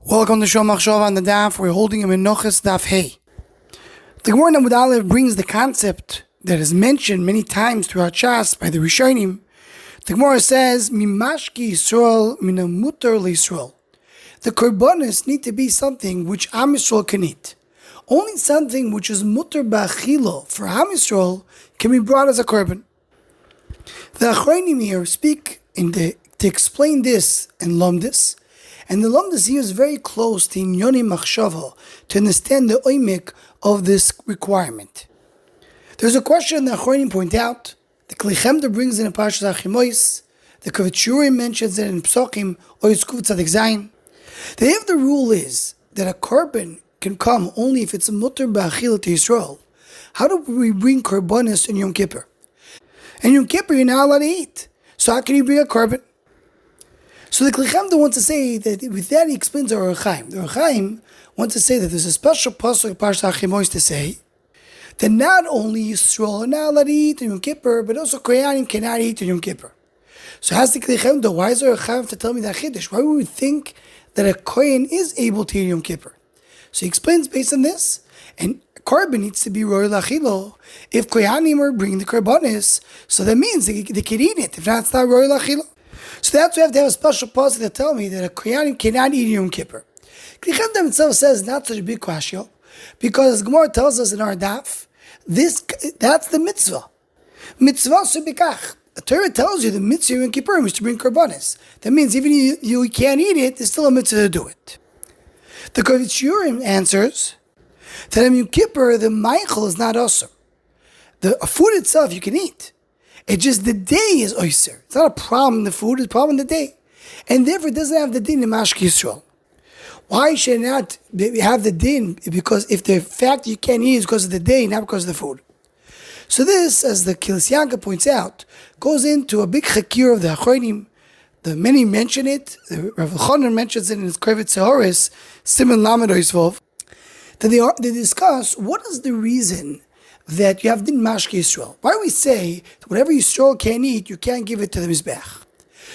Welcome to Shom Machshava on the Daf. We're holding a Menachos Daf Hey. The Gemara Namud Aleph brings the concept that is mentioned many times throughout Shas by the Rishonim. The Gemara says, "Mimashki Yisrael mina mutar Yisrael." The Korbanos need to be something which Am Yisrael can eat. Only something which is mutar ba'achilo for Am Yisrael can be brought as a korban. The Achronim here speak to explain this and Lomdis. And the Lomdus here is very close to Inyoni Machshava to understand the oimik of this requirement. There's a question that Achronim point out. The Klichemda brings in a Parshas Achimois. The Kavitchurim mentions it in Psokim Oyes Kuf Tzadik Zayin. The rule is that a korban can come only if it's a mutar ba'achila to Yisrael. How do we bring korbanos in Yom Kippur? And Yom Kippur you're not allowed to eat. So how can you bring a korban? So the Klichemda wants to say that with that he explains our Chaim. The Chaim wants to say that there's a special pasuk Parshas Achimois to say that not only Yisrael are not allowed to eat on Yom Kippur, but also Kohanim cannot eat on Yom Kippur. So has the Klichemda, why is there a Chaim to tell me that Chiddush? Why would we think that a Kohen is able to eat on Yom Kippur? So he explains based on this, and korban needs to be roy lachilo. If Kohanim are bringing the korbanos, so that means they can eat it. If not, it's not roy lachilo. So that's why we have to have a special pasuk to tell me that a Kohanim cannot eat Yom Kippur. Klichemda himself says not such a big question, because Gemara tells us in our daf, that's the mitzvah. Mitzvah subikach. The Torah tells you the mitzvah Yom Kippur is to bring korbanos. That means even if you can't eat it, there's still a mitzvah to do it. The Kavitchurim answers that in Yom Kippur the meichel is not osur. The food itself you can eat. It's just the day is oyser. It's not a problem in the food, it's a problem in the day. And therefore it doesn't have the din in Mashki Yisrael. Why should it not have the din? Because if the fact you can't eat is because of the day, not because of the food. So this, as the Kilsyanka points out, goes into a big Chakirah of the Achronim. The many mention it, the Rav Achronim mentions it in his Krevet Sehoris, Siman Lamed Oisvov, that they discuss what is the reason that you have din mashke Yisrael. Why do we say that whatever Yisrael can eat, you can't give it to the Mizbech?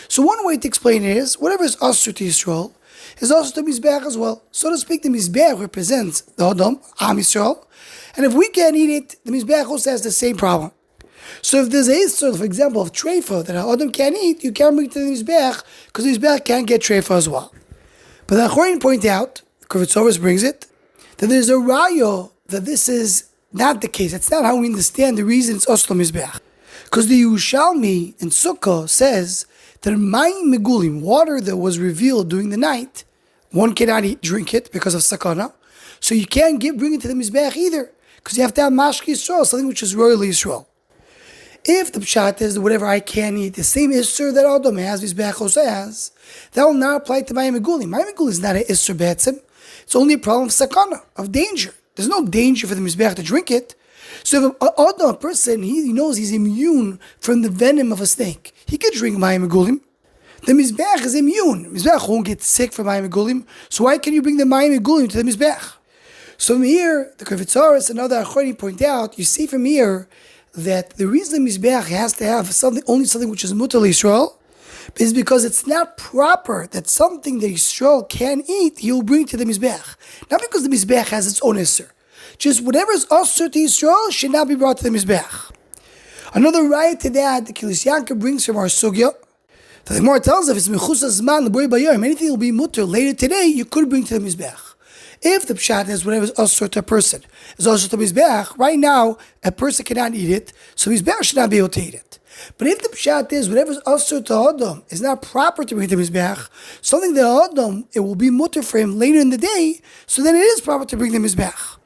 So one way to explain it is, whatever is asur to Yisrael is also to Mizbech as well. So to speak, the Mizbech represents the Adam, Am Yisrael, and if we can't eat it, the Mizbech also has the same problem. So if there's a Yisrael, for example, of treifa that Adam can't eat, you can't bring it to the Mizbech, because the Mizbech can't get treifa as well. But the Achronim point out, Korbanos brings it, that there's a rayo that this is not the case. It's not how we understand the reason it's Oslo Mizbeach. Because the Yerushalmi in Sukkah says that mayim megulim, water that was revealed during the night, one cannot drink it because of sakana. So you can't bring it to the Mizbeach either. Because you have to have mashki Yisrael, something which is royal Yisrael. If the pshat is that whatever I can eat, the same isser that Adam has, Mizbeach also has, that will not apply to mayim megulim. Mayim megulim is not an isser be'etzim. It's only a problem of sakana, of danger. There's no danger for the Mizbeach to drink it. So if a person, he knows he's immune from the venom of a snake, he could drink mayim megulim. The Mizbeach is immune. Mizbeach won't get sick from mayim megulim. So why can you bring the mayim megulim to the Mizbeach? So from here, the Kavitzaris and other Achronim point out, you see from here that the reason the Mizbeach has to have only something which is mutar Yisrael is because it's not proper that something that Yisrael can eat, he will bring to the Mizbeach. Not because the Mizbeach has its own Isser. Just whatever is Asur to Yisrael should not be brought to the Mizbeach. Another right to that, the Kilsyanka brings from our Sugya, that the Gemara tells us, if it's Mechusas Zman, the boy Bayar, anything will be mutar later today, you could bring to the Mizbeach. If the pshat is whatever is Asur to a person, is Asur to Mizbeach, right now, a person cannot eat it, so Mizbeach should not be able to eat it. But if the pshat is whatever is asur to Adam is not proper to bring to Mizbeach, something that Adam, it will be mutar for him later in the day, so then it is proper to bring the Mizbeach.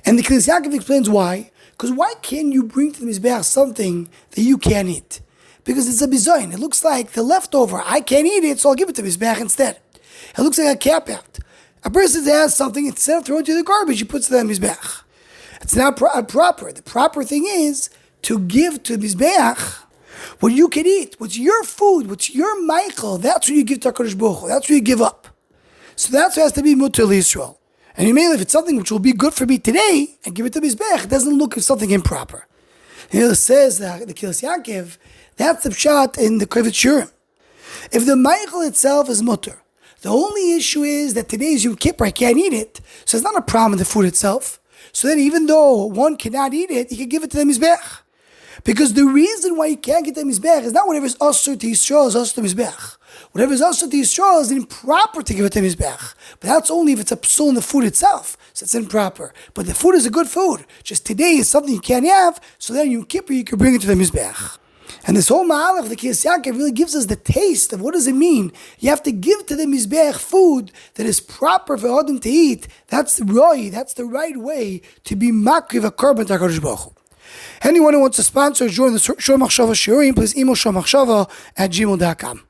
And the Klis Yaakov explains why. Because why can't you bring to the Mizbeach something that you can't eat? Because it's a bizayin. It looks like the leftover. I can't eat it, so I'll give it to Mizbeach instead. It looks like a cap out. A person has something, instead of throwing it to the garbage, he puts it on Mizbeach. It's not proper. The proper thing is to give to Mizbeach what you can eat, what's your food, what's your meichel, that's what you give to HaKadosh Baruch Hu, that's what you give up. So that's what has to be mutar Yisrael. And you may, if it's something which will be good for me today, and give it to Mizbech, it doesn't look like something improper. And it says that the Kilas Yaakov, that's the pshat in the Krevet Shurim. If the meichel itself is mutar, The only issue is that today's Yom Kippur, I can't eat it. So it's not a problem in the food itself. So then even though one cannot eat it, you can give it to the Mizbech. Because the reason why you can't get the Mizbech is not whatever is also to Yisrael is also to Mizbech. Whatever is also to Yisrael is improper to give it to Mizbech. But that's only if it's a psul in the food itself. So it's improper. But the food is a good food. Just today is something you can't have, so then Yom Kippur you can bring it to the Mizbech. And this whole Ma'alach, the Kriyas Yaakov, really gives us the taste of what does it mean. You have to give to the Mizbech food that is proper for Adam to eat. That's the right way to be makriv a korban to HaKadosh Baruch Hu. Anyone who wants to sponsor or join the Shor Machshava Shiurim, please email shormachshava@gmail.com.